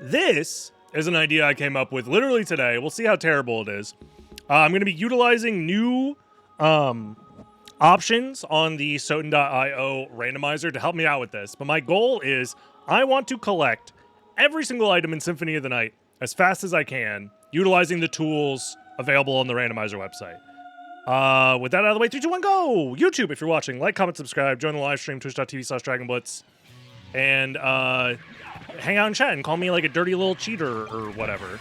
This is an idea I came up with literally today. We'll see how terrible it is. I'm going to be utilizing new options on the SotN.io randomizer to help me out with this. But my goal is I want to collect every single item in Symphony of the Night as fast as I can, utilizing the tools available on the randomizer website. With that out of the way, 3, 2, 1, go! YouTube, if you're watching, like, comment, subscribe, join the live stream, twitch.tv/DragonBlitz, and hang out in chat and call me like a dirty little cheater or whatever.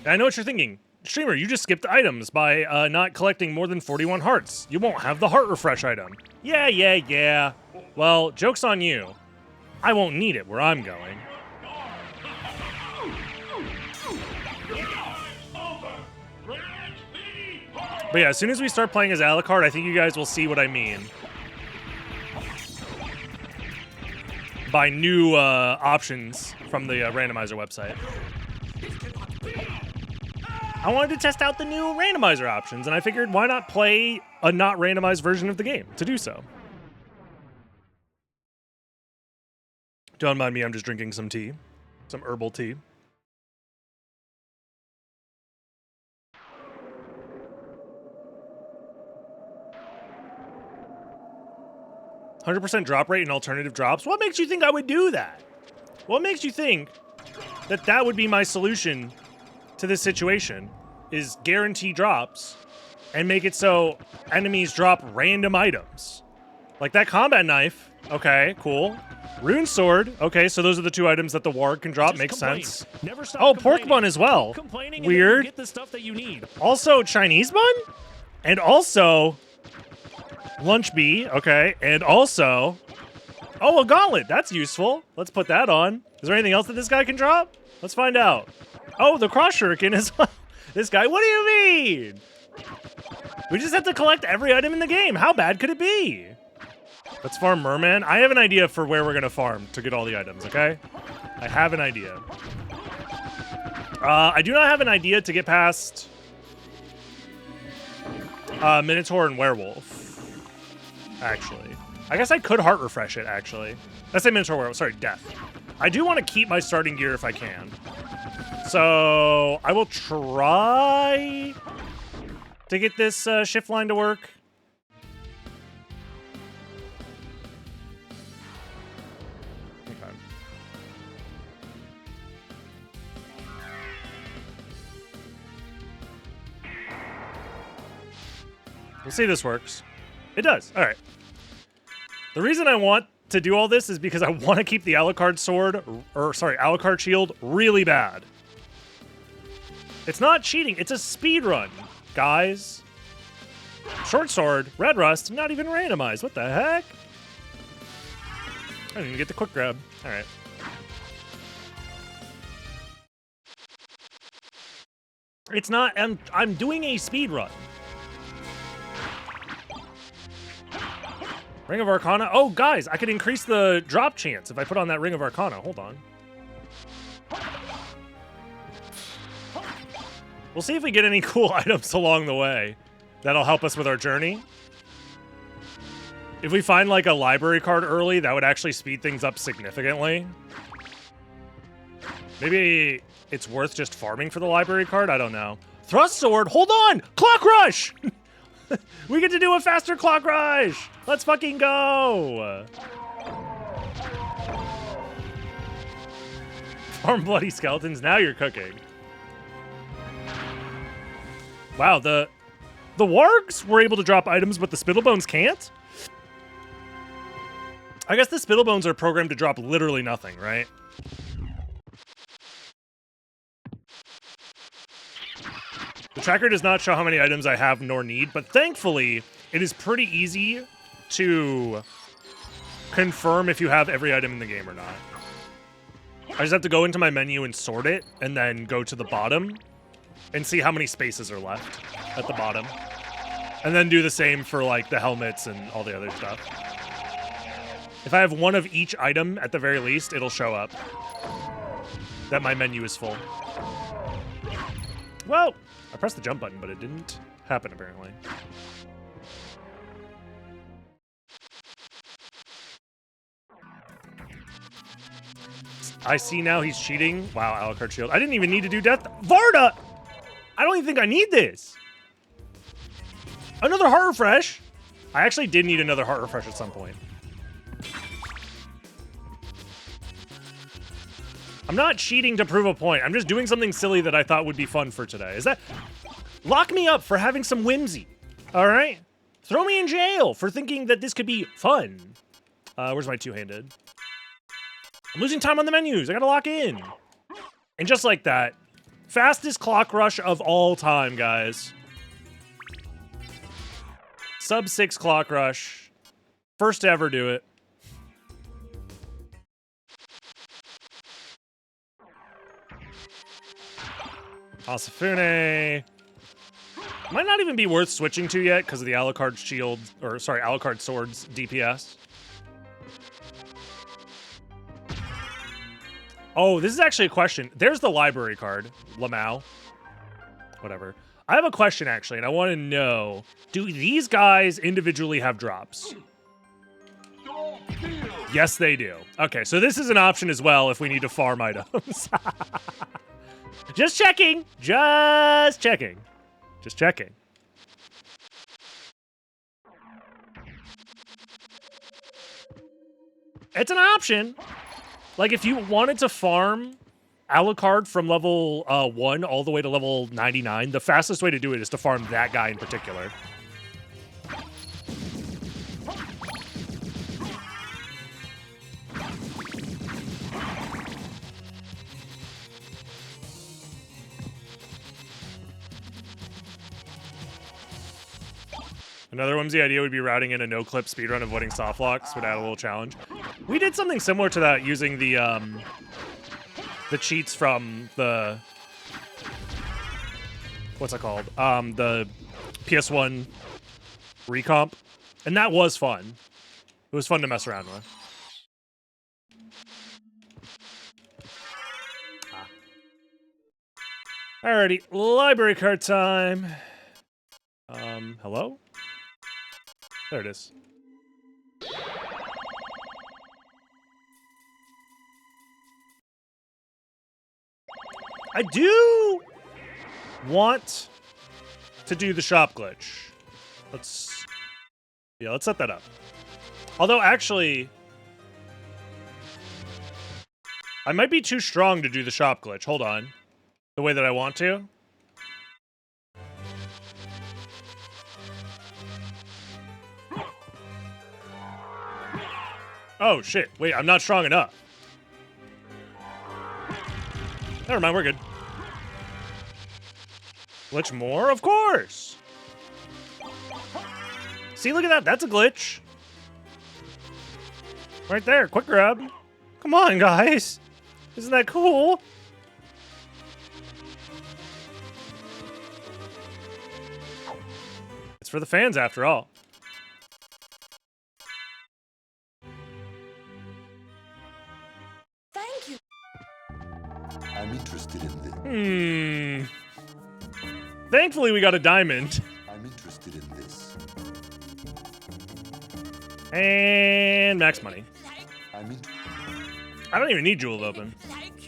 And I know what you're thinking. Streamer, you just skipped items by not collecting more than 41 hearts. You won't have the heart refresh item. Yeah. Well, joke's on you. I won't need it where I'm going. But yeah, as soon as we start playing as Alucard, I think you guys will see what I mean by new options from the randomizer website. I wanted to test out the new randomizer options, and I figured why not play a not randomized version of the game to do so. Don't mind me, I'm just drinking some tea. Some herbal tea. %% drop rate in alternative drops? What makes you think I would do that? What makes you think that that would be my solution to this situation? Is guarantee drops and make it so enemies drop random items. Like that combat knife. Okay, cool. Rune sword. Okay, so those are the 2 items that the warg can drop. Makes sense. Never stop oh, pork bun as well. Weird. Get the stuff that you need. Also Chinese bun? And also lunch bee, okay, and also, oh, a gauntlet, that's useful. Let's put that on. Is there anything else that this guy can drop? Let's find out. Oh, the cross shuriken as well. This guy, what do you mean? We just have to collect every item in the game. How bad could it be? Let's farm Merman. I have an idea for where we're gonna farm to get all the items, okay? I have an idea. I do not have an idea to get past Minotaur and Werewolf. Actually, I guess I could heart refresh it, actually. Let's say Minotaur Werewolf, sorry, Death. I do want to keep my starting gear if I can. So, I will try to get this shift line to work. Okay. We'll see if this works. It does. All right. The reason I want to do all this is because I want to keep the Alucard sword, Alucard shield really bad. It's not cheating. It's a speed run, guys. Short sword, red rust, not even randomized. What the heck? I didn't even get the quick grab. All right. It's not. I'm doing a speed run. Ring of Arcana. Oh, guys, I could increase the drop chance if I put on that Ring of Arcana. Hold on. We'll see if we get any cool items along the way that'll help us with our journey. If we find, like, a library card early, that would actually speed things up significantly. Maybe it's worth just farming for the library card? I don't know. Thrust sword? Hold on! Clock rush! We get to do a faster clock rush! Let's fucking go! Farm bloody skeletons, now you're cooking. Wow, the wargs were able to drop items, but the spittlebones can't? I guess the spittlebones are programmed to drop literally nothing, right? The tracker does not show how many items I have nor need, but thankfully, it is pretty easy to confirm if you have every item in the game or not. I just have to go into my menu and sort it, and then go to the bottom and see how many spaces are left at the bottom. And then do the same for, like, the helmets and all the other stuff. If I have one of each item, at the very least, it'll show up that my menu is full. Well, I pressed the jump button, but it didn't happen, apparently. I see now he's cheating. Wow, Alucard shield. I didn't even need to do death. Varda! I don't even think I need this. Another heart refresh. I actually did need another heart refresh at some point. I'm not cheating to prove a point. I'm just doing something silly that I thought would be fun for today. Is that... Lock me up for having some whimsy. All right? Throw me in jail for thinking that this could be fun. Where's my two-handed? I'm losing time on the menus. I gotta lock in. And just like that, fastest clock rush of all time, guys. Sub 6 clock rush. First to ever do it. Asafune. Might not even be worth switching to yet because of the Alucard shield, or sorry, Alucard sword's DPS. Oh, this is actually a question. There's the library card, Lamau. Whatever. I have a question actually, and I want to know, do these guys individually have drops? Yes, they do. Okay, so this is an option as well if we need to farm items. Just checking. Just checking. Just checking. It's an option. Like, if you wanted to farm Alucard from level 1 all the way to level 99, the fastest way to do it is to farm that guy in particular. Another whimsy idea would be routing in a no-clip speedrun avoiding soft locks would add a little challenge. We did something similar to that using the cheats from the... What's it called? The PS1 recomp. And that was fun. It was fun to mess around with. Alrighty, library card time. Hello? There it is. I do want to do the shop glitch. Let's set that up. Although, actually, I might be too strong to do the shop glitch. Hold on. The way that I want to. Oh, shit. Wait, I'm not strong enough. Never mind, we're good. Glitch more? Of course! See, look at that. That's a glitch. Right there. Quick grab. Come on, guys. Isn't that cool? It's for the fans, after all. Thank you. I'm interested in this. Thankfully, we got a diamond. I'm interested in this. And max money. I don't even need Jewel open.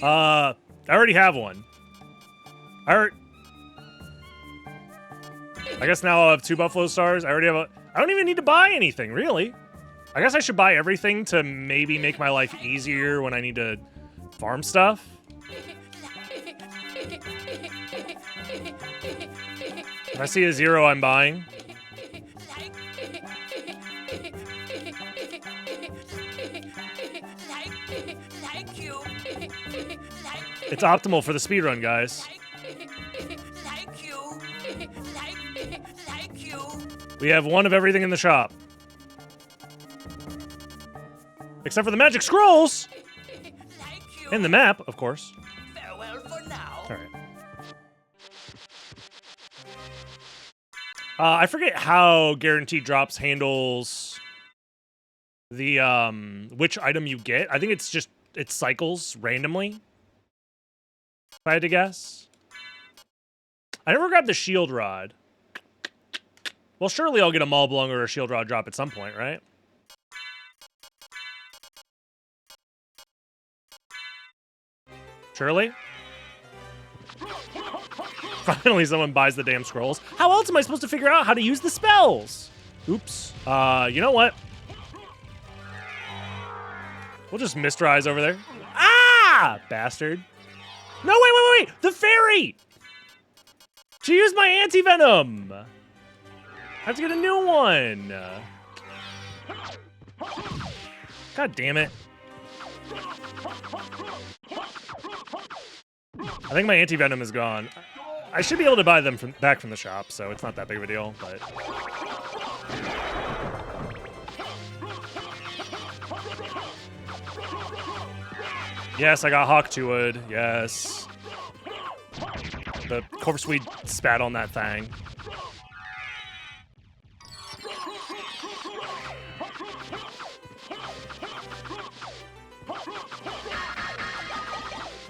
I already have one. I guess now I'll have 2 Buffalo Stars. I already have a... I don't even need to buy anything, really. I guess I should buy everything to maybe make my life easier when I need to farm stuff. If I see a 0, I'm buying. It's optimal for the speedrun, guys. We have 1 of everything in the shop. Except for the magic scrolls! And the map, of course. Farewell for now. Alright. I forget how guaranteed drops handles the, which item you get. I think it's just, it cycles randomly. If I had to guess. I never grabbed the shield rod. Well, surely I'll get a Maulblung or a shield rod drop at some point, right? Surely? Finally, someone buys the damn scrolls. How else am I supposed to figure out how to use the spells? Oops. You know what? We'll just Mistrise over there. Ah! Bastard. No, wait! The fairy! She used my anti-venom! I have to get a new one. God damn it. I think my anti-venom is gone. I should be able to buy them back from the shop, so it's not that big of a deal, but... Yes, I got Hawk 2-wood. Yes. The corpse weed spat on that thing.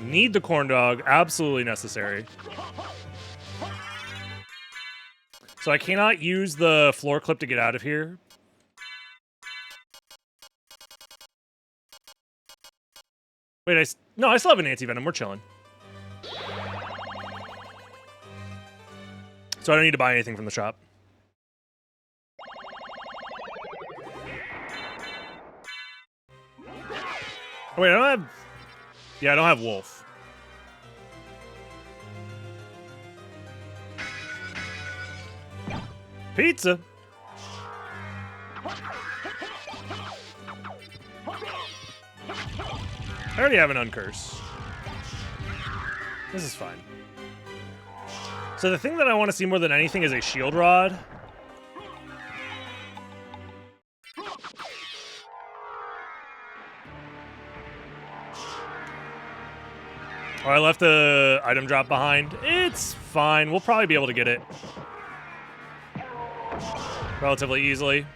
Need the corn dog. Absolutely necessary. So I cannot use the floor clip to get out of here. Wait, no, I still have an anti-venom. We're chilling. So I don't need to buy anything from the shop. Oh, wait, I don't have... Yeah, I don't have Wolf. Pizza! I already have an Uncurse. This is fine. So the thing that I want to see more than anything is a Shield Rod. Oh, I left the item drop behind. It's fine. We'll probably be able to get it relatively easily.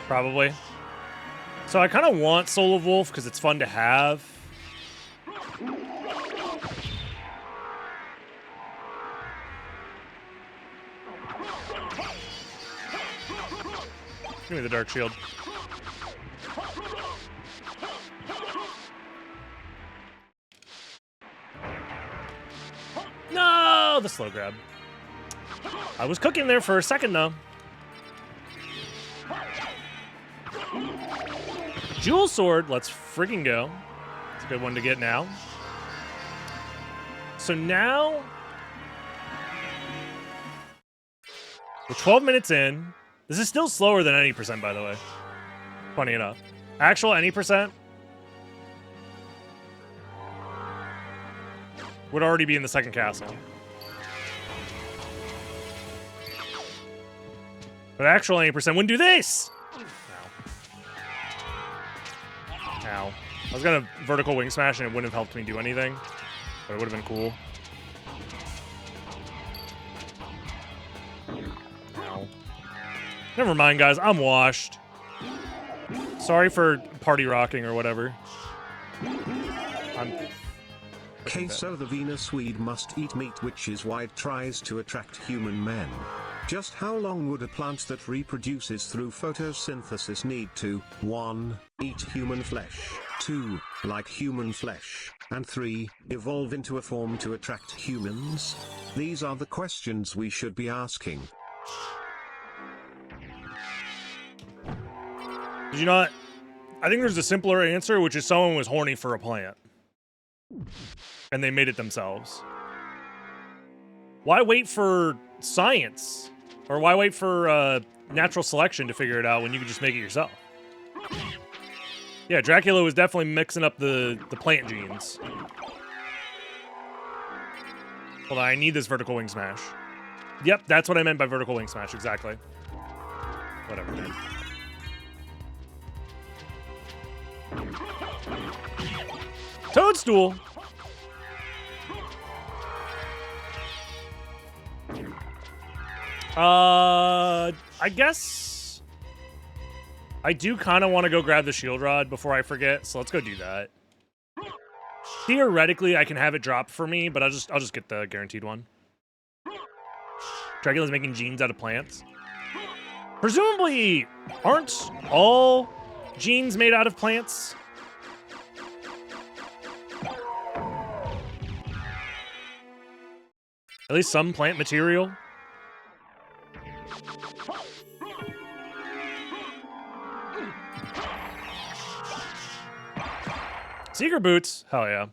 Probably. So I kind of want Soul of Wolf because it's fun to have. Give me the Dark Shield. No, the slow grab. I was cooking there for a second, though. Jewel Sword, let's friggin' go. It's a good one to get now. So now, we're 12 minutes in. This is still slower than any percent, by the way. Funny enough. Actual any percent would already be in the second castle. But actual any percent wouldn't do this! Ow. I was gonna vertical wing smash and it wouldn't have helped me do anything, but it would have been cool. Ow. Never mind, guys. I'm washed. Sorry for party rocking or whatever. So the Venus weed must eat meat, which is why it tries to attract human men. Just how long would a plant that reproduces through photosynthesis need to 1. Eat human flesh, 2. Like human flesh, and 3. Evolve into a form to attract humans? These are the questions we should be asking. Did you not? I think there's a simpler answer, which is someone was horny for a plant. And they made it themselves. Why wait for science? Or why wait for natural selection to figure it out when you can just make it yourself? Yeah, Dracula was definitely mixing up the plant genes. Hold on, I need this vertical wing smash. Yep, that's what I meant by vertical wing smash, exactly. Whatever, man. Toadstool! I guess I do kind of want to go grab the shield rod before I forget, so let's go do that. Theoretically, I can have it drop for me, but I'll just get the guaranteed one. Dracula's making genes out of plants. Presumably, aren't all Genes made out of plants. At least some plant material. Seeker boots, hell yeah.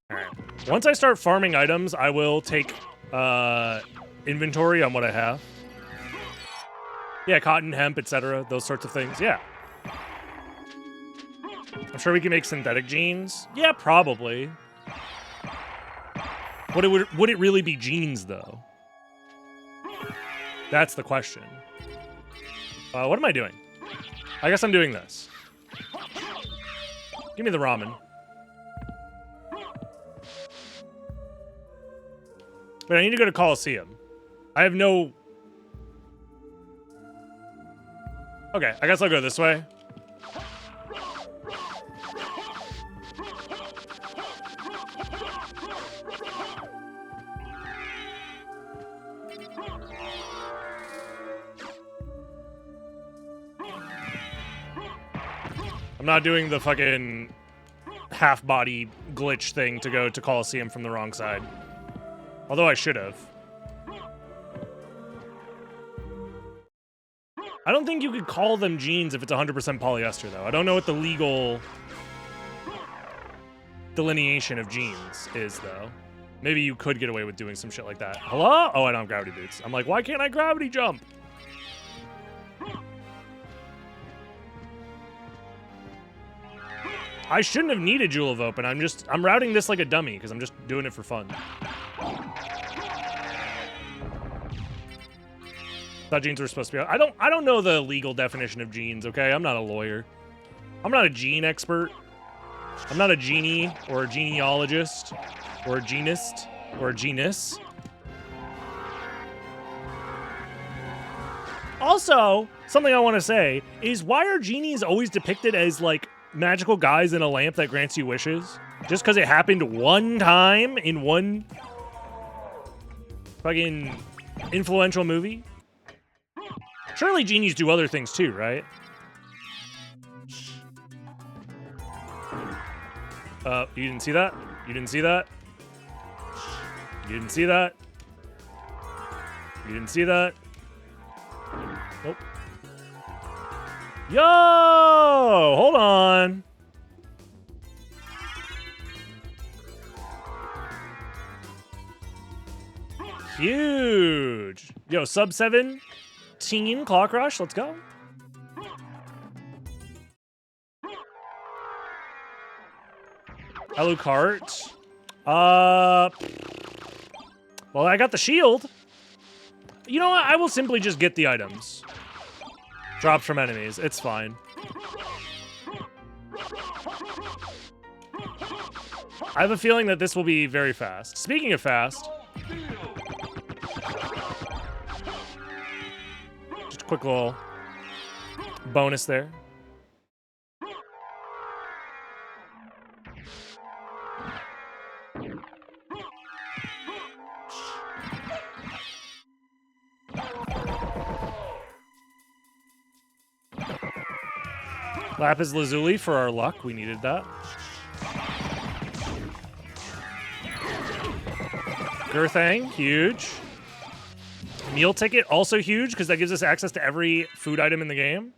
All right. Once I start farming items, I will take inventory on what I have. Yeah, cotton, hemp, etc. Those sorts of things. Yeah. I'm sure we can make synthetic jeans. Yeah, probably. Would it really be jeans though? That's the question. What am I doing? I guess I'm doing this. Give me the ramen. But I need to go to Coliseum. I have no... Okay, I guess I'll go this way. I'm not doing the fucking half-body glitch thing to go to Coliseum from the wrong side. Although I should have. I don't think you could call them jeans if it's 100% polyester, though. I don't know what the legal delineation of jeans is, though. Maybe you could get away with doing some shit like that. Hello? Oh, I don't have gravity boots. I'm like, why can't I gravity jump? I shouldn't have needed Jewel of Open. I'm routing this like a dummy because I'm just doing it for fun. Thought jeans were supposed to be. I don't know the legal definition of jeans. Okay, I'm not a lawyer. I'm not a gene expert. I'm not a genie or a genealogist or a genist or a genus. Also, something I want to say is, why are genies always depicted as like magical guys in a lamp that grants you wishes? Just because it happened one time in one fucking influential movie? Surely genies do other things too, right? You didn't see that? You didn't see that? You didn't see that? You didn't see that? Nope. Yo! Hold on. Huge. Yo, sub 17 clock rush. Let's go. Alucard. Well, I got the shield. You know what? I will simply just get the items. Dropped from enemies. It's fine. I have a feeling that this will be very fast. Speaking of fast, just a quick little bonus there. Lapis Lazuli for our luck. We needed that. Girthang, huge. Meal ticket, also huge, because that gives us access to every food item in the game.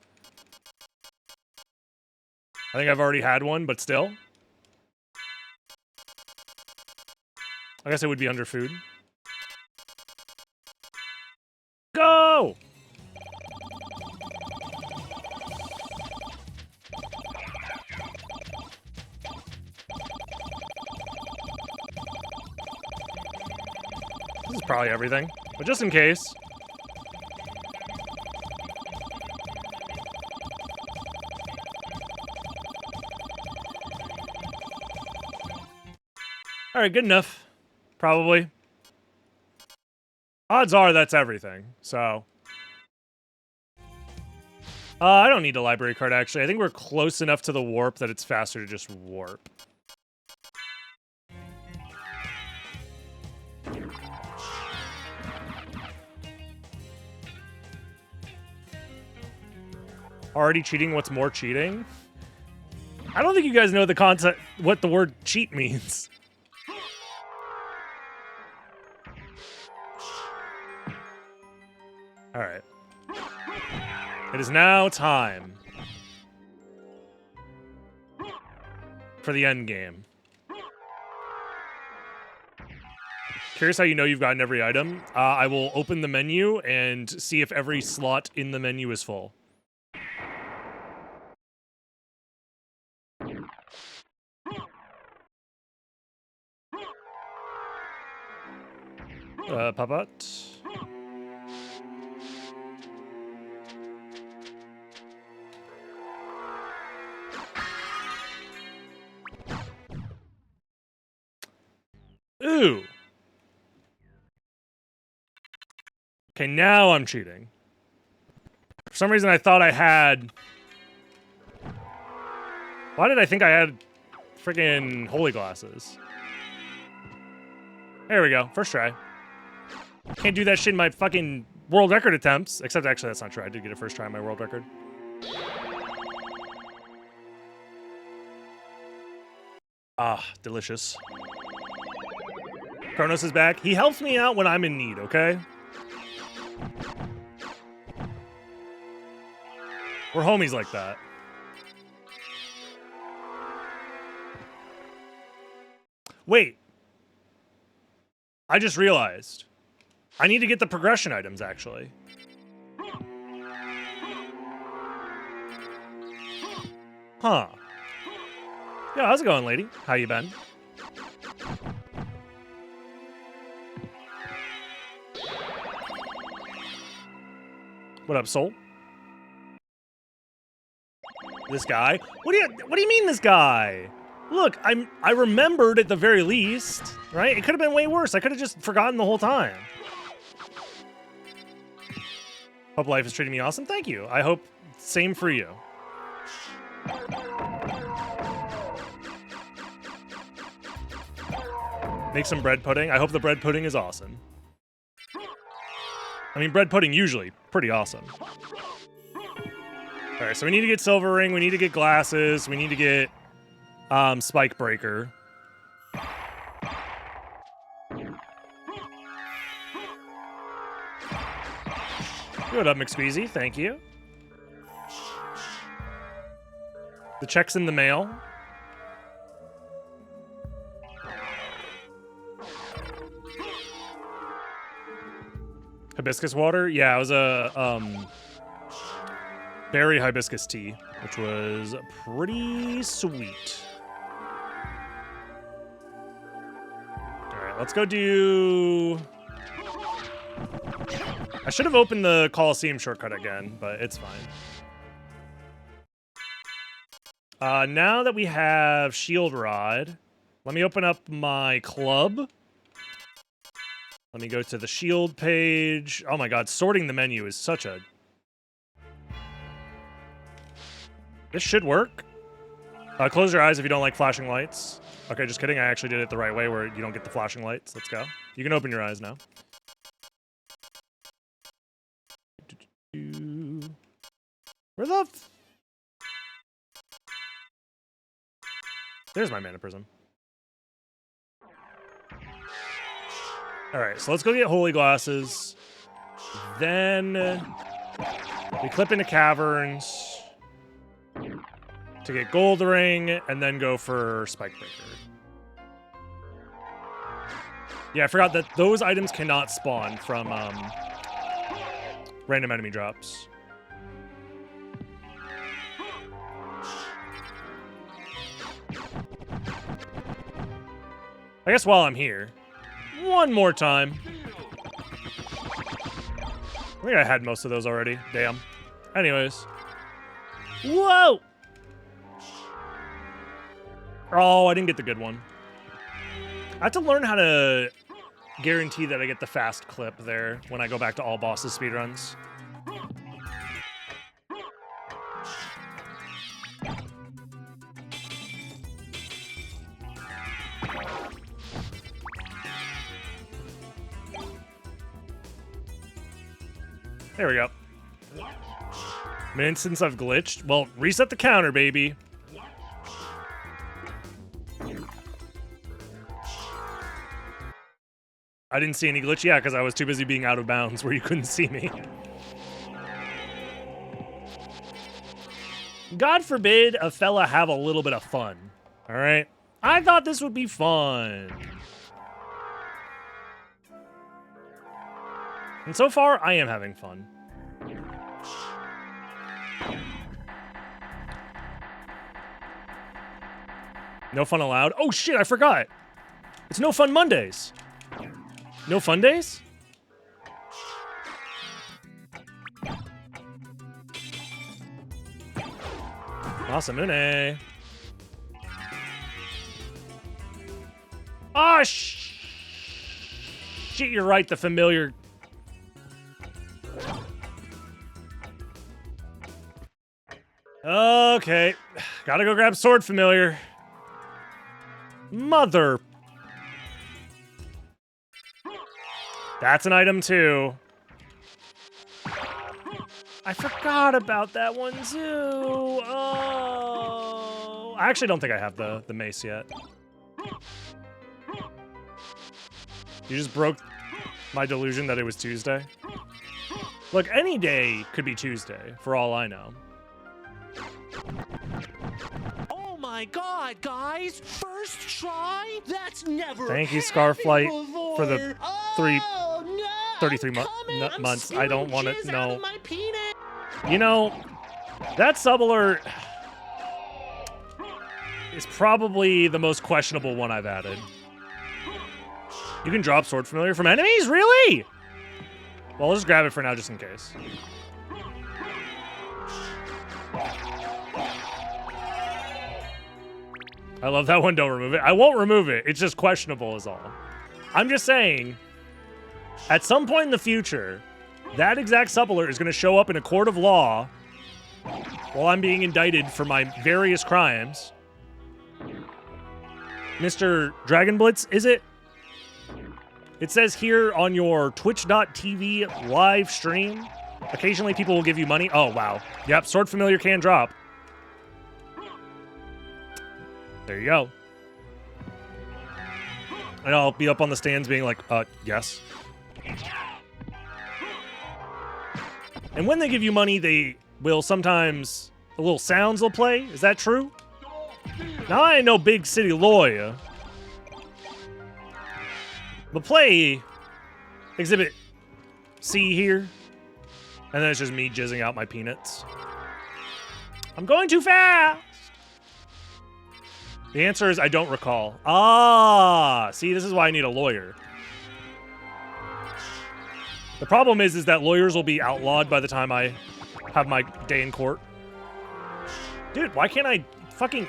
I think I've already had one, but still. I guess it would be under food. Go! This is probably everything, but just in case. All right, good enough. Probably. Odds are that's everything, so. I don't need a library card, actually. I think we're close enough to the warp that it's faster to just warp. Already cheating, what's more cheating? I don't think you guys know the concept, what the word cheat means. Alright. It is now time for the end game. Curious how you know you've gotten every item? I will open the menu and see if every slot in the menu is full. Papat. Ooh. Okay, now I'm cheating. For some reason I thought I had... Why did I think I had freaking holy glasses? There we go. First try. Can't do that shit in my fucking world record attempts. Except actually that's not true. I did get a first try in my world record. Ah, delicious. Kronos is back. He helps me out when I'm in need, okay? We're homies like that. Wait. I just realized. I need to get the progression items, actually. Huh. Yeah, how's it going, lady? How you been? What up, soul? This guy? What do you mean this guy? Look, I remembered at the very least, right? It could have been way worse. I could have just forgotten the whole time. Hope life is treating me awesome. Thank you. I hope same for you. Make some bread pudding. I hope the bread pudding is awesome. I mean, bread pudding usually pretty awesome. All right, so we need to get silver ring. We need to get glasses. We need to get spike breaker. What up, McSqueezy? Thank you. The check's in the mail. Hibiscus water? Yeah, it was a berry hibiscus tea, which was pretty sweet. Alright, let's go do... I should have opened the Coliseum shortcut again, but it's fine. Now that we have Shield Rod, let me open up my club. Let me go to the shield page. Oh my god, sorting the menu is such a... This should work. Close your eyes if you don't like flashing lights. Okay, just kidding. I actually did it the right way where you don't get the flashing lights. Let's go. You can open your eyes now. Where the... There's my mana prism. Alright, so let's go get holy glasses. Then we clip into caverns to get gold ring, and then go for spike breaker. Yeah, I forgot that those items cannot spawn from random enemy drops. I guess while I'm here, one more time. I think I had most of those already. Damn. Anyways. Whoa! Oh, I didn't get the good one. I have to learn how to guarantee that I get the fast clip there when I go back to all bosses speedruns. There we go. An instance I've glitched? Well, reset the counter, baby. I didn't see any glitch, yeah, because I was too busy being out of bounds where you couldn't see me. God forbid a fella have a little bit of fun, all right? I thought this would be fun. And so far, I am having fun. No fun allowed? Oh shit, I forgot. It's No Fun Mondays. No fun days? Masamune. Ah, shit, you're right, the familiar. Okay, gotta go grab sword familiar. Mother. That's an item too. I forgot about that one too. Oh, I actually don't think I have the mace yet. You just broke my delusion that it was Tuesday. Look, any day could be Tuesday, for all I know. Oh my god, guys! First try? That's never Thank you, happened Scarflight, before. for the Oh, no, 33 I'm coming. I'm months. I don't spewing want to jizz out know. of my penis. You know, that sub alert is probably the most questionable one I've added. You can drop sword familiar from enemies? Really? Well, I'll just grab it for now just in case. I love that one. Don't remove it. I won't remove it. It's just questionable is all. I'm just saying, at some point in the future, that exact sub alert is going to show up in a court of law while I'm being indicted for my various crimes. Mr. Dragonblitz, is it? It says here on your twitch.tv live stream, occasionally people will give you money. Oh, wow. Yep, sword familiar can drop. There you go. And I'll be up on the stands being like, yes. And when they give you money, they will sometimes, the little sounds will play. Is that true? Now, I ain't no big city lawyer. But play Exhibit C here. And then it's just me jizzing out my peanuts. I'm going too fast! The answer is I don't recall. Ah, see, this is why I need a lawyer. The problem is that lawyers will be outlawed by the time I have my day in court. Dude, why can't I fucking...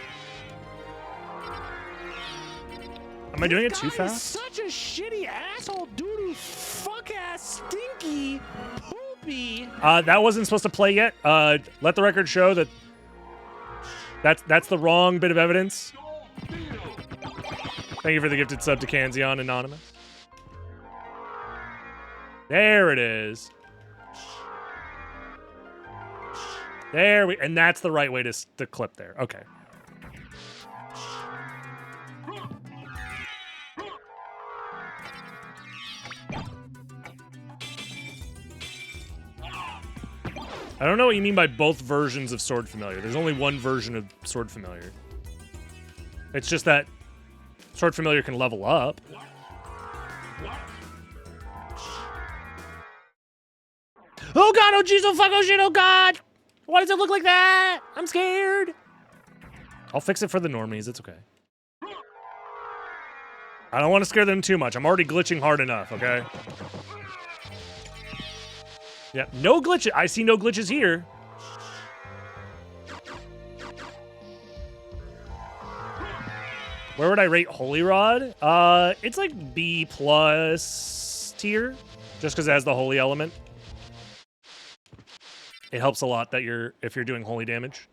Am I doing it too fast? Such a shitty asshole, doo-doo, fuck-ass, stinky, poopy. That wasn't supposed to play yet. Let the record show that that's the wrong bit of evidence. Thank you for the gifted sub to Kanzion Anonymous. There it is. And that's the right way to clip there. Okay. I don't know what you mean by both versions of Sword Familiar. There's only one version of Sword Familiar. It's just that Sword Familiar can level up. Oh god, oh jeez, oh fuck, oh shit, oh god! Why does it look like that? I'm scared. I'll fix it for the normies, it's okay. I don't want to scare them too much. I'm already glitching hard enough, okay? Yeah, no glitches. I see no glitches here. Where would I rate Holy Rod? It's like B+ tier, just because it has the holy element. It helps a lot that if you're doing holy damage.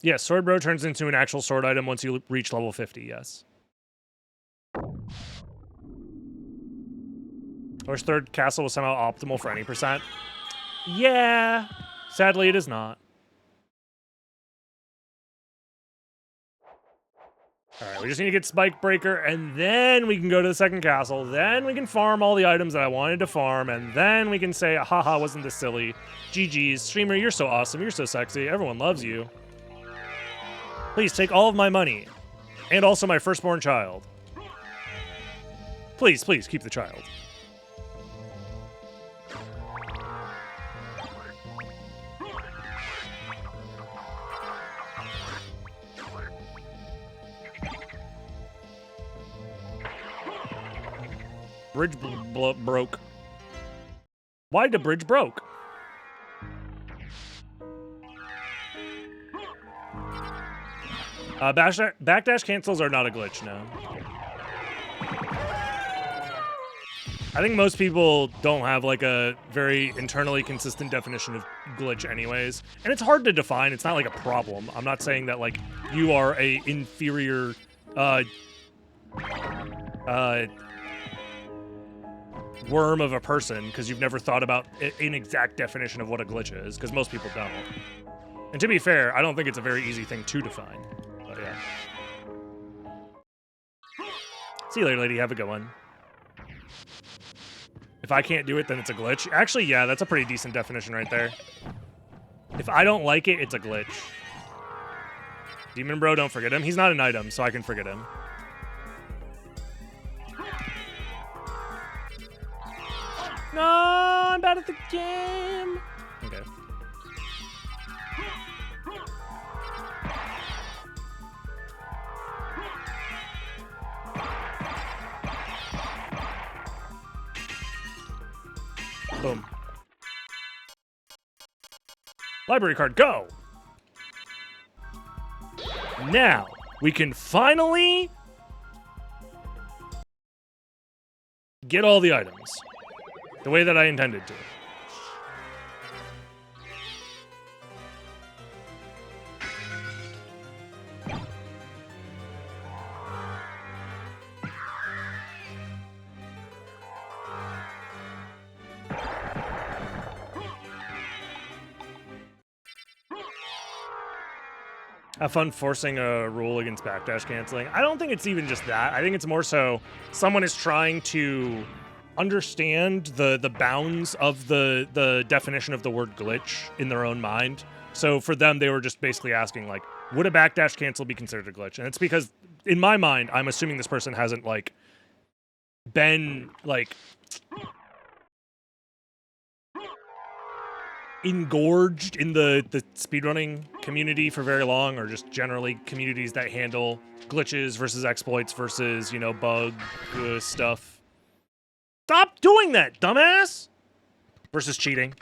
Yes, Sword Bro turns into an actual sword item once you reach level 50, yes. I wish third castle was somehow optimal for any percent. Yeah, sadly it is not. All right, we just need to get Spike Breaker, and then we can go to the second castle. Then we can farm all the items that I wanted to farm, and then we can say, haha, wasn't this silly? GG's. Streamer, you're so awesome. You're so sexy. Everyone loves you. Please take all of my money, and also my firstborn child. Please, please, keep the child. Bridge broke. Why the bridge broke? Backdash cancels are not a glitch, no. I think most people don't have like a very internally consistent definition of glitch anyways. And it's hard to define. It's not like a problem. I'm not saying that like you are a inferior worm of a person because you've never thought about an exact definition of what a glitch is, because most people don't. And to be fair, I don't think it's a very easy thing to define. But yeah. See you later, lady. Have a good one. If I can't do it, then it's a glitch. Actually, yeah, that's a pretty decent definition right there. If I don't like it, it's a glitch. Demon Bro, don't forget him. He's not an item, so I can forget him. No, I'm bad at the game. Okay. Boom. Library card, go! Now, we can finally get all the items. The way that I intended to. Have fun forcing a rule against backdash canceling. I don't think it's even just that. I think it's more so someone is trying to understand the bounds of the definition of the word glitch in their own mind. So for them, they were just basically asking, like, would a backdash cancel be considered a glitch? And it's because, in my mind, I'm assuming this person hasn't, like, been, like, engorged in the speedrunning community for very long, or just generally communities that handle glitches versus exploits versus, you know, bug stuff. Stop doing that, dumbass! Versus cheating.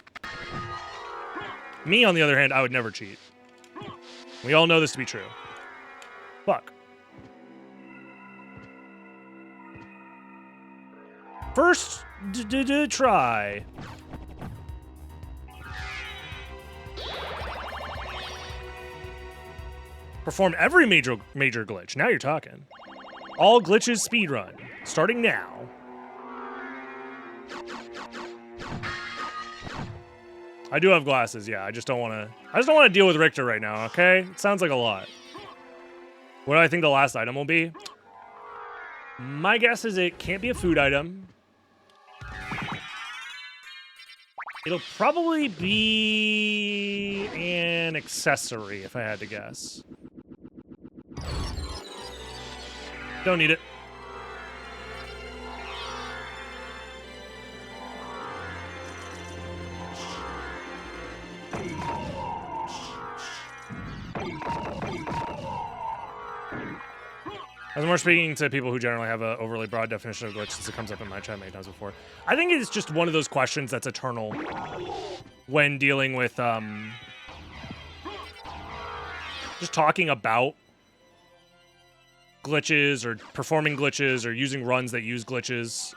Me, on the other hand, I would never cheat. We all know this to be true. Fuck. First try. Perform every major glitch. Now you're talking. All glitches speedrun. Starting now. I do have glasses, yeah. I just don't want to deal with Richter right now, okay? It sounds like a lot. What do I think the last item will be? My guess is it can't be a food item. It'll probably be an accessory, if I had to guess. Don't need it. I was more speaking to people who generally have an overly broad definition of glitch, since it comes up in my chat many times before. I think it's just one of those questions that's eternal when dealing with just talking about glitches or performing glitches or using runs that use glitches.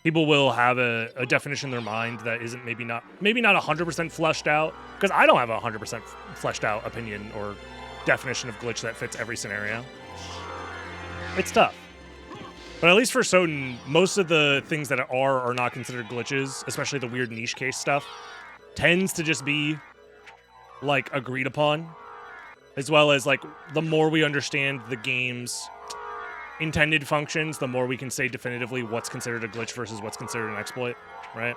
People will have a definition in their mind that isn't maybe not 100% fleshed out, because I don't have a 100% fleshed out opinion or definition of glitch that fits every scenario. It's tough. But at least for SotN, most of the things that are not considered glitches, especially the weird niche case stuff, tends to just be, like, agreed upon. As well as, like, the more we understand the game's intended functions, the more we can say definitively what's considered a glitch versus what's considered an exploit, right?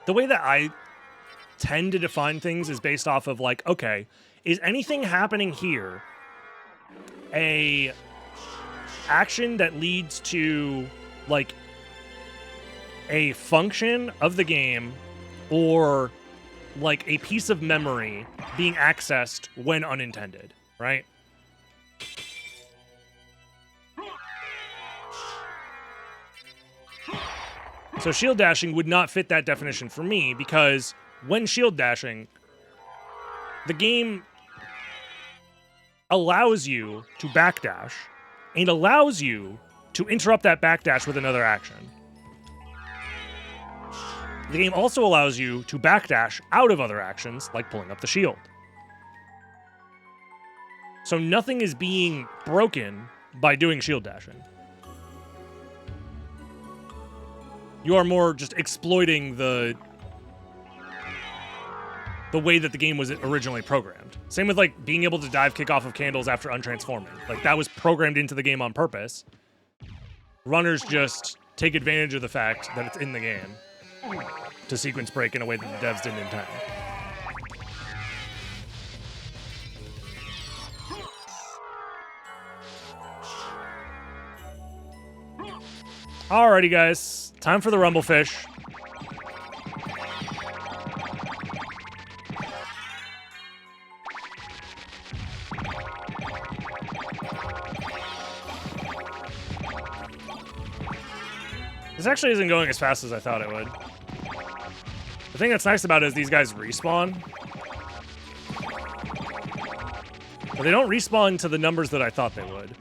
The way that I tend to define things is based off of, like, okay, is anything happening here a action that leads to, like, a function of the game or, like, a piece of memory being accessed when unintended, right? So shield dashing would not fit that definition for me because when shield dashing, the game allows you to backdash and allows you to interrupt that backdash with another action. The game also allows you to backdash out of other actions, like pulling up the shield. So nothing is being broken by doing shield dashing. You are more just exploiting the way that the game was originally programmed. Same with, like, being able to dive kick off of candles after untransforming. Like, that was programmed into the game on purpose. Runners just take advantage of the fact that it's in the game to sequence break in a way that the devs didn't intend. Alrighty, guys. Time for the Rumblefish. This actually isn't going as fast as I thought it would. The thing that's nice about it is these guys respawn. But they don't respawn to the numbers that I thought they would.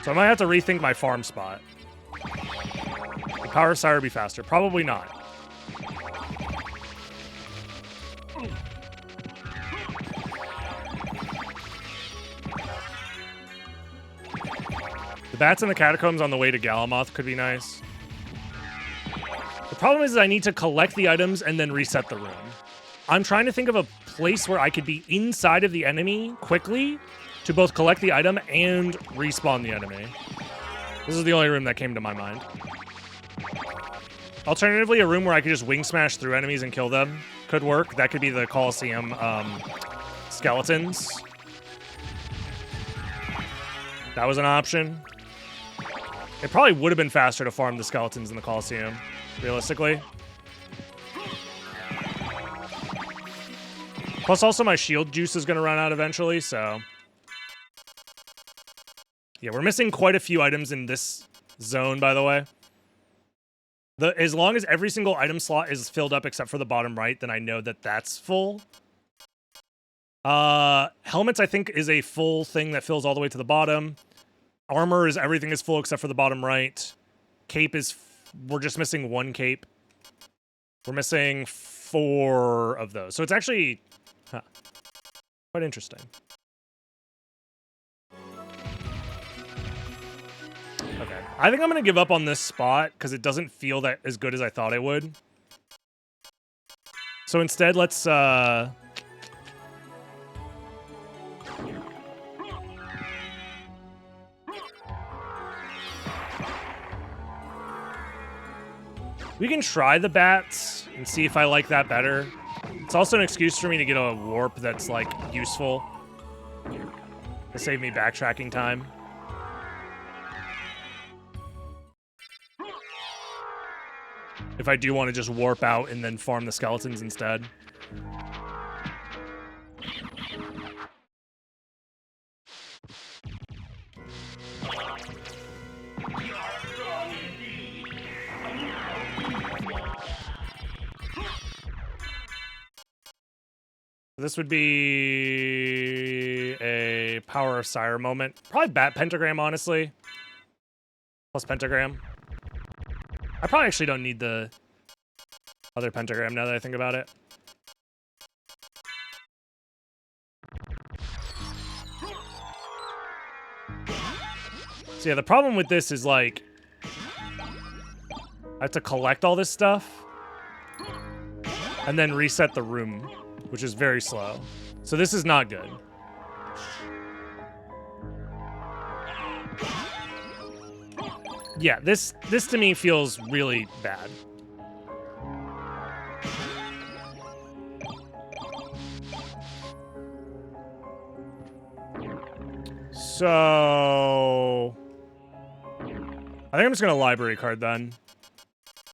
So I might have to rethink my farm spot. Will Power of Sire be faster? Probably not. The bats in the catacombs on the way to Galamoth could be nice. The problem is I need to collect the items and then reset the room. I'm trying to think of a place where I could be inside of the enemy quickly to both collect the item and respawn the enemy. This is the only room that came to my mind. Alternatively, a room where I could just wing smash through enemies and kill them could work. That could be the Coliseum skeletons. That was an option. It probably would have been faster to farm the skeletons in the Coliseum, realistically. Plus, also, my shield juice is going to run out eventually, so... Yeah, we're missing quite a few items in this zone, by the way. As long as every single item slot is filled up except for the bottom right, then I know that that's full. Helmets, I think, is a full thing that fills all the way to the bottom. Armor is everything is full except for the bottom right. Cape is... we're just missing one cape. We're missing 4 of those. So it's actually... huh, quite interesting. Okay. I think I'm going to give up on this spot because it doesn't feel that as good as I thought it would. So instead, let's... we can try the bats and see if I like that better. It's also an excuse for me to get a warp that's, like, useful to save me backtracking time. If I do want to just warp out and then farm the skeletons instead. This would be a Power of Sire moment. Probably Bat Pentagram, honestly. Plus Pentagram. I probably actually don't need the other Pentagram now that I think about it. So yeah, the problem with this is like I have to collect all this stuff and then reset the room, which is very slow. So this is not good. Yeah, this to me feels really bad. So I think I'm just gonna library card then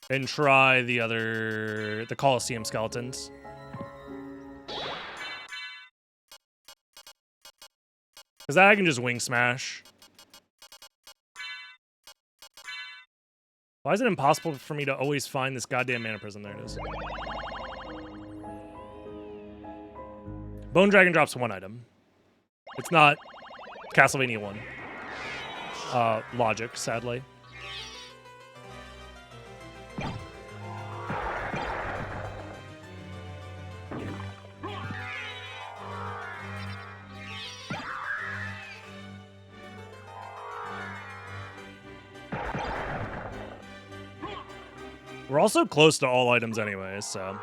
and try the Colosseum skeletons. Because that I can just wing smash. Why is it impossible for me to always find this goddamn mana prism? There it is. Bone Dragon drops 1 item. It's not Castlevania 1. Logic, sadly. We're also close to all items anyways, so.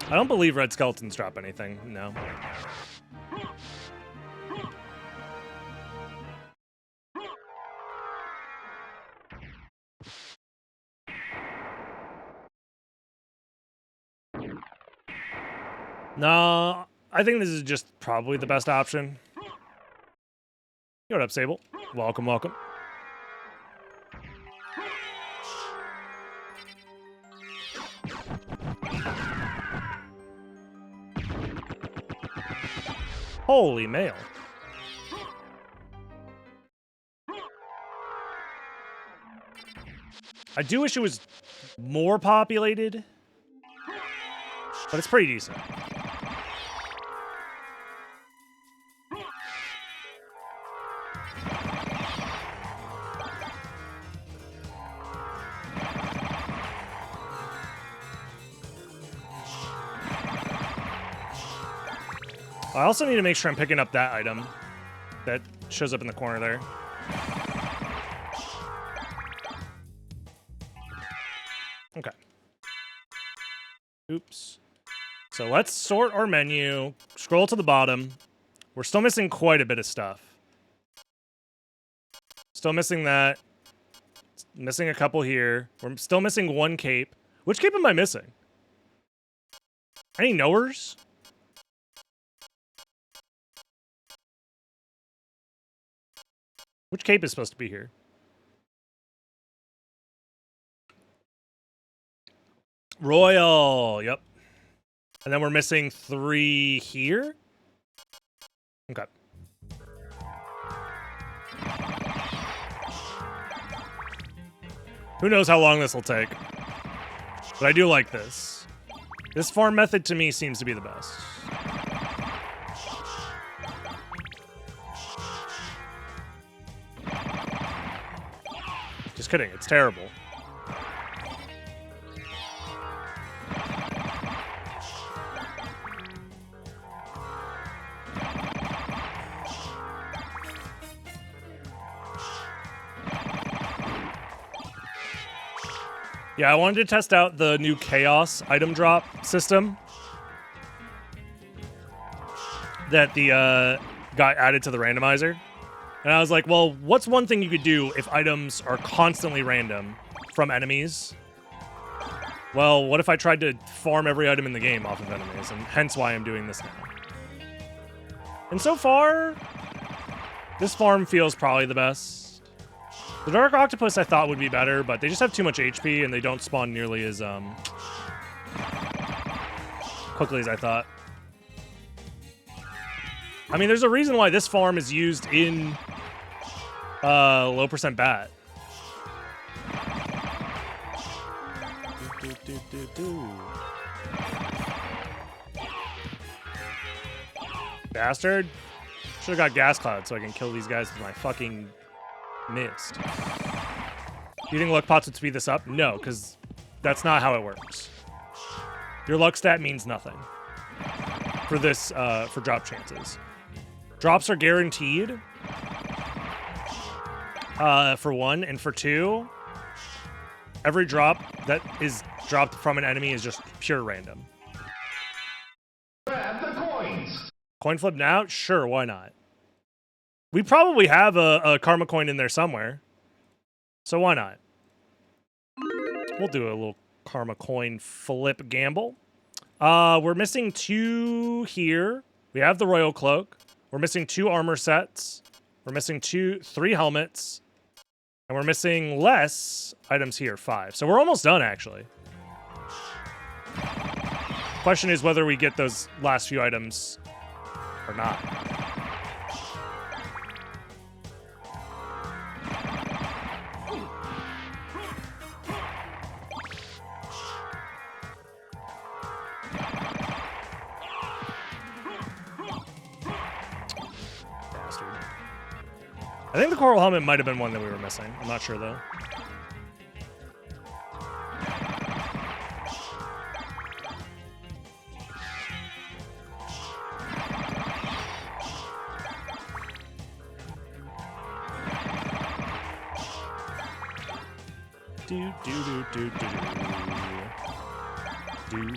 I don't believe red skeletons drop anything, no. No, I think this is just probably the best option. What up, Sable? Welcome, welcome. Holy mail. I do wish it was more populated, but it's pretty decent. I also need to make sure I'm picking up that item that shows up in the corner there. Okay. Oops. So let's sort our menu, scroll to the bottom. We're still missing quite a bit of stuff. Still missing that. Missing a couple here. We're still missing 1 cape. Which cape am I missing? Any knowers? Which cape is supposed to be here? Royal, yep. And then we're missing 3 here? Okay. Who knows how long this will take. But I do like this. This farm method to me seems to be the best. Just kidding, it's terrible. Yeah, I wanted to test out the new Chaos item drop system that got added to the randomizer. And I was like, well, what's one thing you could do if items are constantly random from enemies? Well, what if I tried to farm every item in the game off of enemies, and hence why I'm doing this now. And so far, this farm feels probably the best. The Dark Octopus I thought would be better, but they just have too much HP and they don't spawn nearly as quickly as I thought. I mean, there's a reason why this farm is used in low percent bat. Bastard. Should have got gas cloud so I can kill these guys with my fucking mist. Do you think luck pots would speed this up? No, because that's not how it works. Your luck stat means nothing. for this for drop chances. Drops are guaranteed for 1, and for 2, every drop that is dropped from an enemy is just pure random. Grab the coins. Coin flip now? Sure, why not? We probably have a karma coin in there somewhere, so why not? We'll do a little karma coin flip gamble. We're missing 2 here. We have the royal cloak. We're missing 2 armor sets. We're missing 3 helmets. And we're missing less items here, 5. So we're almost done, actually. Question is whether we get those last few items or not. I think the coral helmet might have been one that we were missing. I'm not sure, though. Do do do do do do do do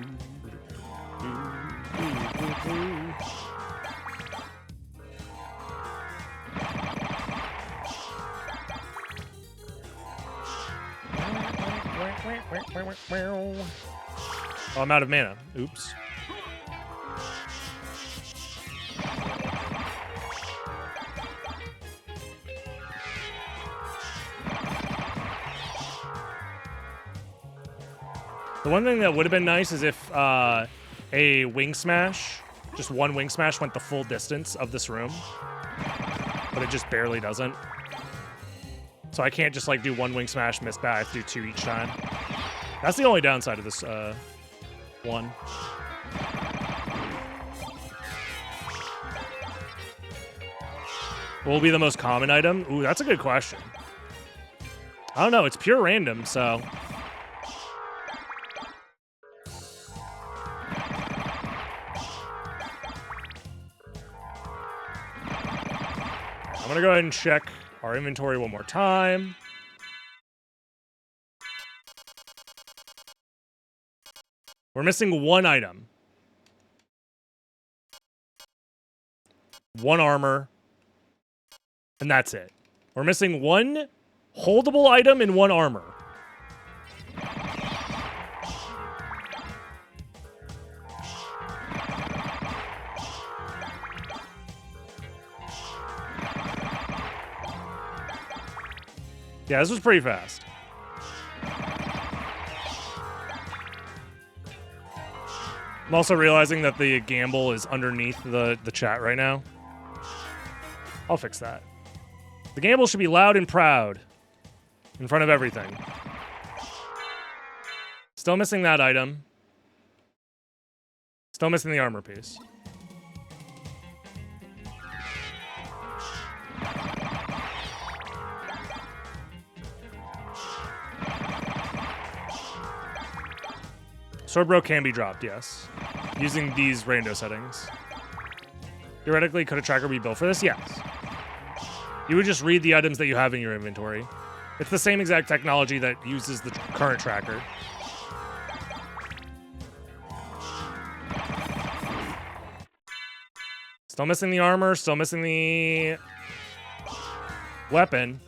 do do. Oh, I'm out of mana. Oops. The one thing that would have been nice is if a wing smash, just one wing smash, went the full distance of this room. But it just barely doesn't. So I can't just like do one wing smash, miss back. I have to do 2 each time. That's the only downside of this one. What will be the most common item? Ooh, that's a good question. I don't know. It's pure random, so. I'm going to go ahead and check our inventory one more time. We're missing 1 item. 1 armor. And that's it. We're missing 1 holdable item and 1 armor. Yeah, this was pretty fast. I'm also realizing that the gamble is underneath the chat right now. I'll fix that. The gamble should be loud and proud in front of everything. Still missing that item. Still missing the armor piece. Swordbro can be dropped, yes. Using these rando settings. Theoretically, could a tracker be built for this? Yes. You would just read the items that you have in your inventory. It's the same exact technology that uses the current tracker. Still missing the armor, still missing the weapon.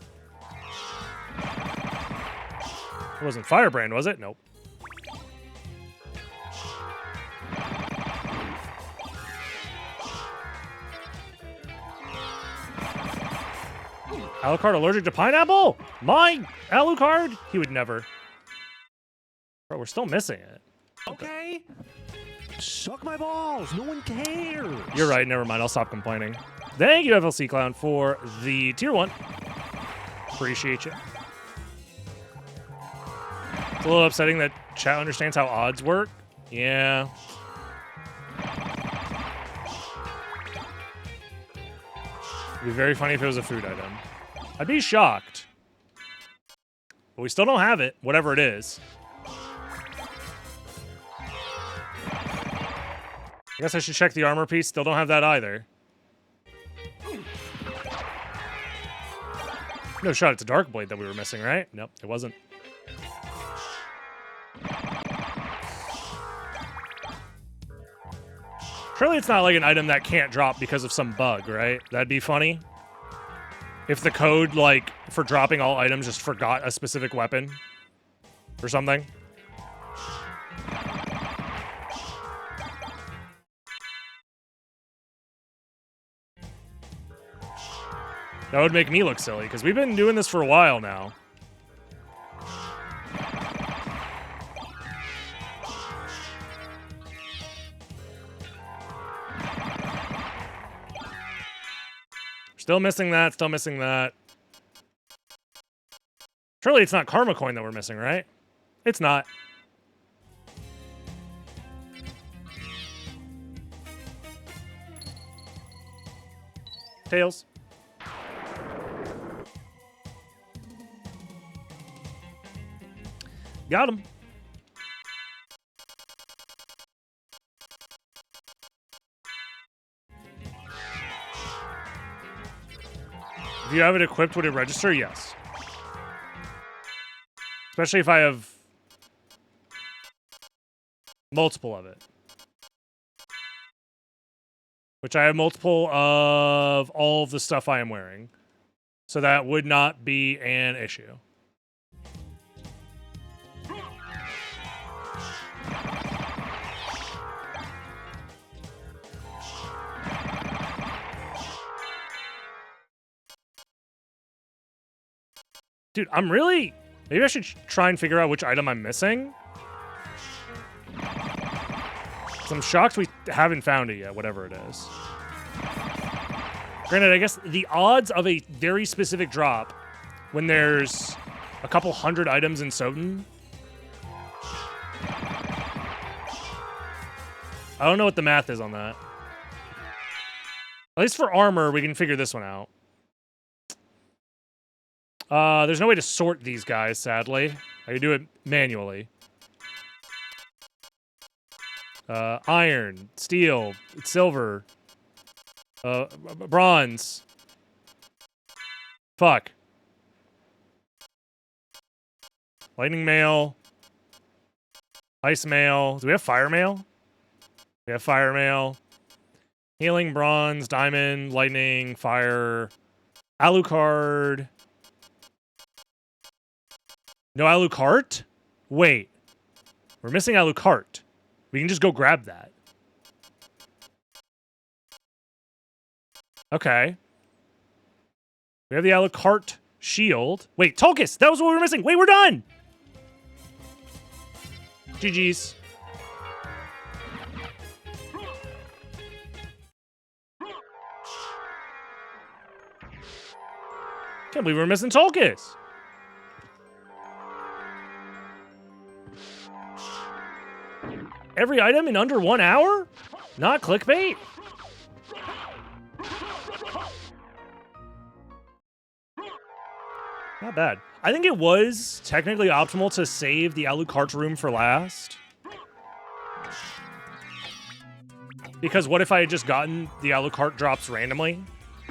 It wasn't Firebrand, was it? Nope. Alucard allergic to pineapple? My Alucard? He would never. Bro, we're still missing it. Okay? Suck my balls. No one cares. You're right. Never mind. I'll stop complaining. Thank you, FLC Clown, for the tier 1. Appreciate you. It's a little upsetting that chat understands how odds work. Yeah. It'd be very funny if it was a food item. I'd be shocked. But we still don't have it, whatever it is. I guess I should check the armor piece. Still don't have that either. No shot it's a Dark Blade that we were missing, right? Nope, it wasn't. Surely it's not like an item that can't drop because of some bug, right? That'd be funny. If the code, like, for dropping all items just forgot a specific weapon or something. That would make me look silly, because we've been doing this for a while now. Still missing that, still missing that. Surely it's not Karma Coin that we're missing, right? It's not. Tails. Got him. If you have it equipped, would it register? Yes. Especially if I have multiple of it. Which I have multiple of all of the stuff I am wearing. So that would not be an issue. Dude, I'm really... Maybe I should try and figure out which item I'm missing. 'Cause I'm shocked we haven't found it yet, whatever it is. Granted, I guess the odds of a very specific drop when there's a couple hundred items in SotN... I don't know what the math is on that. At least for armor, we can figure this one out. There's no way to sort these guys, sadly. I can do it manually. Iron, steel, silver, bronze. Fuck. Lightning mail. Ice mail. Do we have fire mail? We have fire mail. Healing, bronze, diamond, lightning, fire. Alucard. No Alucard? Wait. We're missing Alucard. We can just go grab that. Okay. We have the Alucard shield. Wait, Tulkas! That was what we were missing! Wait, we're done! GG's. Can't believe we're missing Tulkas! Every item in under 1 hour? Not clickbait? Not bad. I think it was technically optimal to save the Alucard room for last. Because what if I had just gotten the Alucard drops randomly?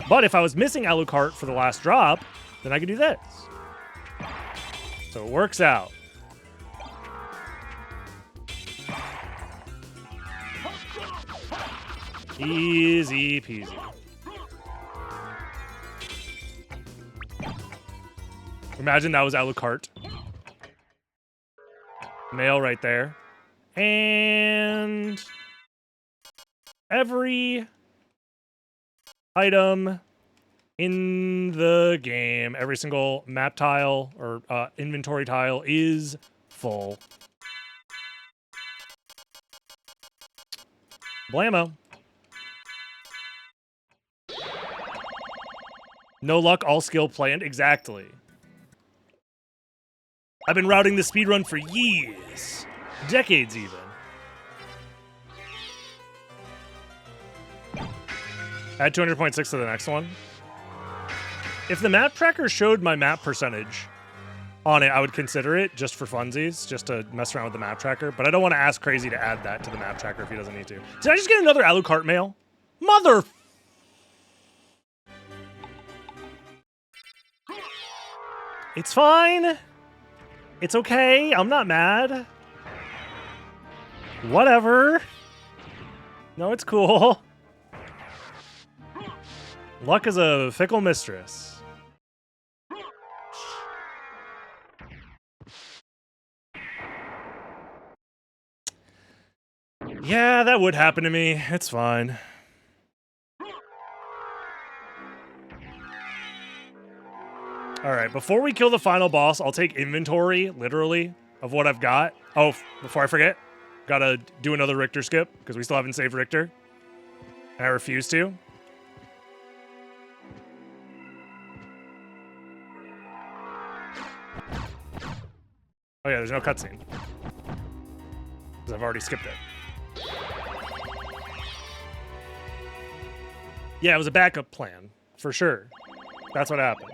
But if I was missing Alucard for the last drop, then I could do this. So it works out. Easy peasy. Imagine that was Alucard. Mail right there. And every item in the game, every single map tile or inventory tile is full. Blammo. No luck, all skill planned. Exactly. I've been routing the speedrun for years. Decades, even. Add 200.6 to the next one. If the map tracker showed my map percentage, on it, I would consider it just for funsies, just to mess around with the map tracker. But I don't want to ask Crazy to add that to the map tracker if he doesn't need to. Did I just get another Alucard mail? Mother... It's fine. It's okay. I'm not mad. Whatever. No, it's cool. Luck is a fickle mistress. Yeah, that would happen to me. It's fine. All right, before we kill the final boss, I'll take inventory, literally, of what I've got. Oh, before I forget, gotta do another Richter skip, because we still haven't saved Richter. And I refuse to. Oh yeah, there's no cutscene. Because I've already skipped it. Yeah, it was a backup plan, for sure. That's what happened.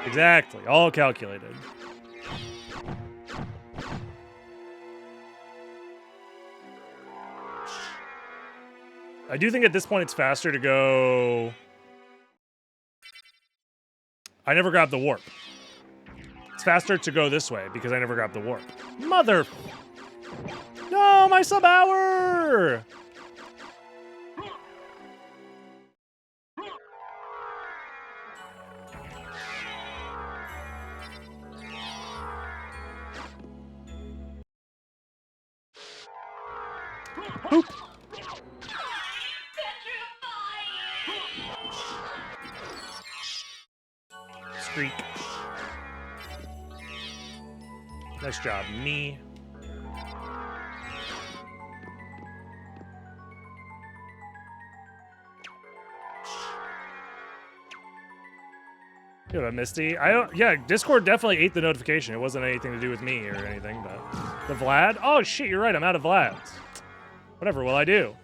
Exactly, all calculated. I do think at this point it's faster to go... I never grabbed the warp. It's faster to go this way because I never grabbed the warp. Mother... No, my sub-hour! Boop. Streak. Nice job, me. You know, Misty. Yeah, Discord definitely ate the notification. It wasn't anything to do with me or anything, but the Vlad. Oh shit, you're right. I'm out of Vlads. Whatever will I do?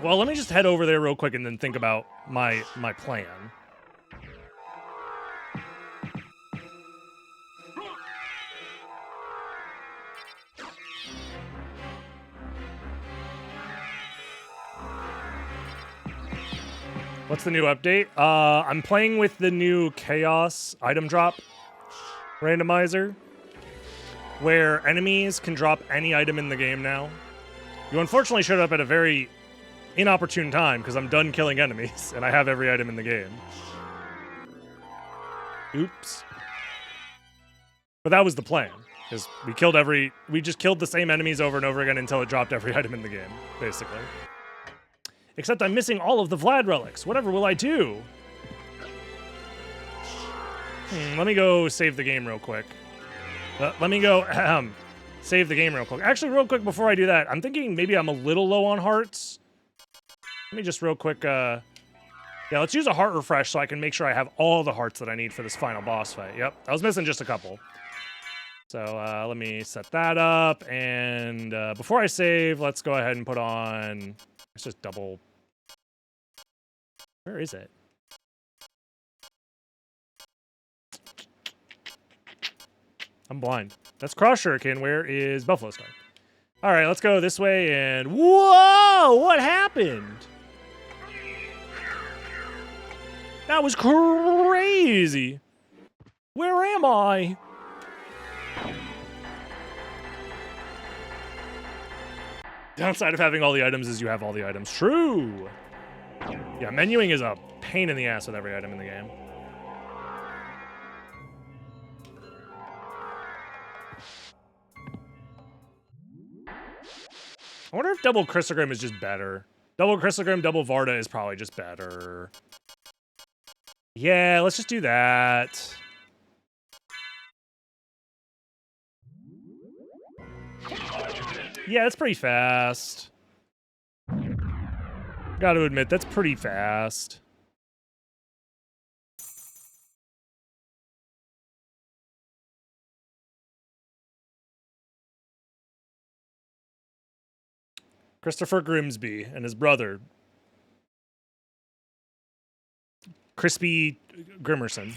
Well, let me just head over there real quick and then think about my plan. What's the new update? I'm playing with the new Chaos item drop randomizer, where enemies can drop any item in the game now. You unfortunately showed up at a very inopportune time because I'm done killing enemies and I have every item in the game. Oops. But that was the plan, because we just killed the same enemies over and over again until it dropped every item in the game, basically. Except I'm missing all of the Vlad relics. Whatever will I do? Let me go save the game real quick. Let me go save the game real quick. Actually, real quick before I do that, I'm thinking maybe I'm a little low on hearts. Let me just real quick, yeah, let's use a heart refresh so I can make sure I have all the hearts that I need for this final boss fight. Yep, I was missing just a couple. So let me set that up, and before I save, let's go ahead and put on, let's just double, where is it? I'm blind. That's Cross Shuriken. Where is Buffalo Star? All right, let's go this way, and whoa, what happened? That was crazy. Where am I? Downside of having all the items is you have all the items. True. Yeah, menuing is a pain in the ass with every item in the game. I wonder if double Chrysogrim is just better. Double Chrysogrim, double Varda is probably just better. Yeah, let's just do that. Yeah, that's pretty fast. Gotta admit, that's pretty fast. Christopher Grimsby and his brother. Crispy Grimerson.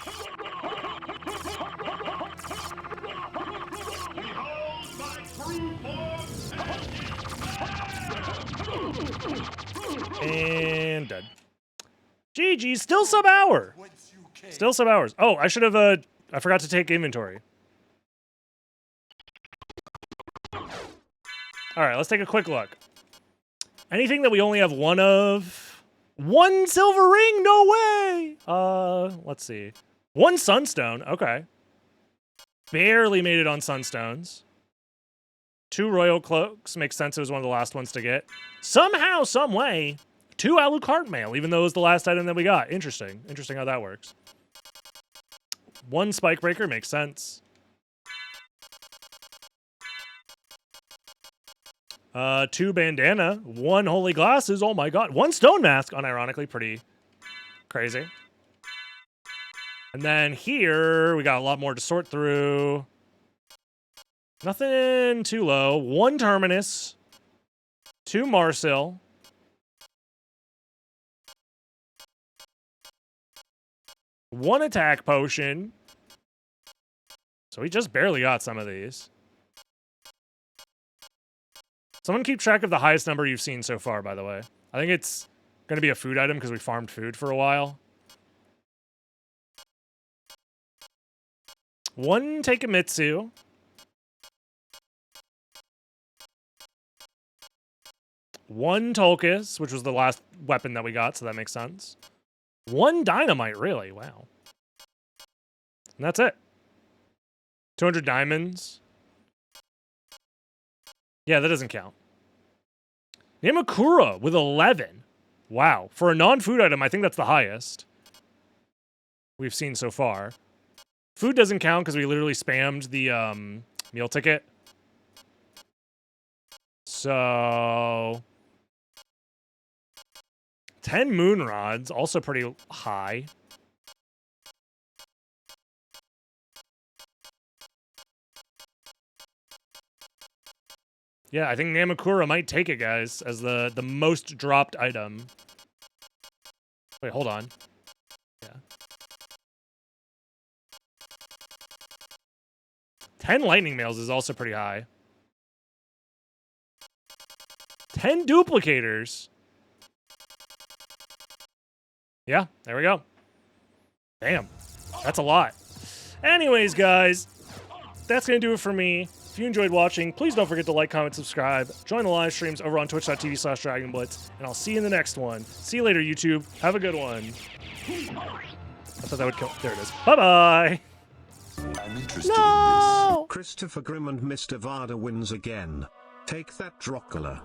And dead. GG, still sub-hour. Still sub-hours. Oh, I should have, I forgot to take inventory. All right, let's take a quick look. Anything that we only have one of? One silver ring? No way! Let's see. One sunstone. Okay. Barely made it on sunstones. 2 royal cloaks. Makes sense. It was one of the last ones to get. Somehow, some way, 2 Alucard mail, even though it was the last item that we got. Interesting. Interesting how that works. 1 spike breaker. Makes sense. 2 bandana, 1 holy glasses, oh my god, 1 stone mask, unironically pretty crazy. And then here, we got a lot more to sort through. Nothing too low. 1 terminus, 2 Marsil, 1 attack potion. So we just barely got some of these. Someone keep track of the highest number you've seen so far, by the way. I think it's going to be a food item because we farmed food for a while. 1 Takemitsu. 1 Tolkis, which was the last weapon that we got, so that makes sense. 1 Dynamite, really? Wow. And that's it. 200 diamonds. Yeah, that doesn't count. Namakura with 11. Wow. For a non-food item, I think that's the highest we've seen so far. Food doesn't count because we literally spammed the meal ticket. So 10 moon rods, also pretty high. Yeah, I think Namakura might take it, guys, as the most dropped item. Wait, hold on. Yeah. 10 lightning mails is also pretty high. 10 duplicators. Yeah, there we go. Damn, that's a lot. Anyways, guys, that's going to do it for me. If you enjoyed watching, please don't forget to like, comment, subscribe. Join the live streams over on twitch.tv/DragonBlitz, and I'll see you in the next one. See you later, YouTube. Have a good one. I thought that would kill. There it is. Bye-bye. I'm interested in this. Christopher Grimm and Mr. Vada wins again. Take that, Drocula.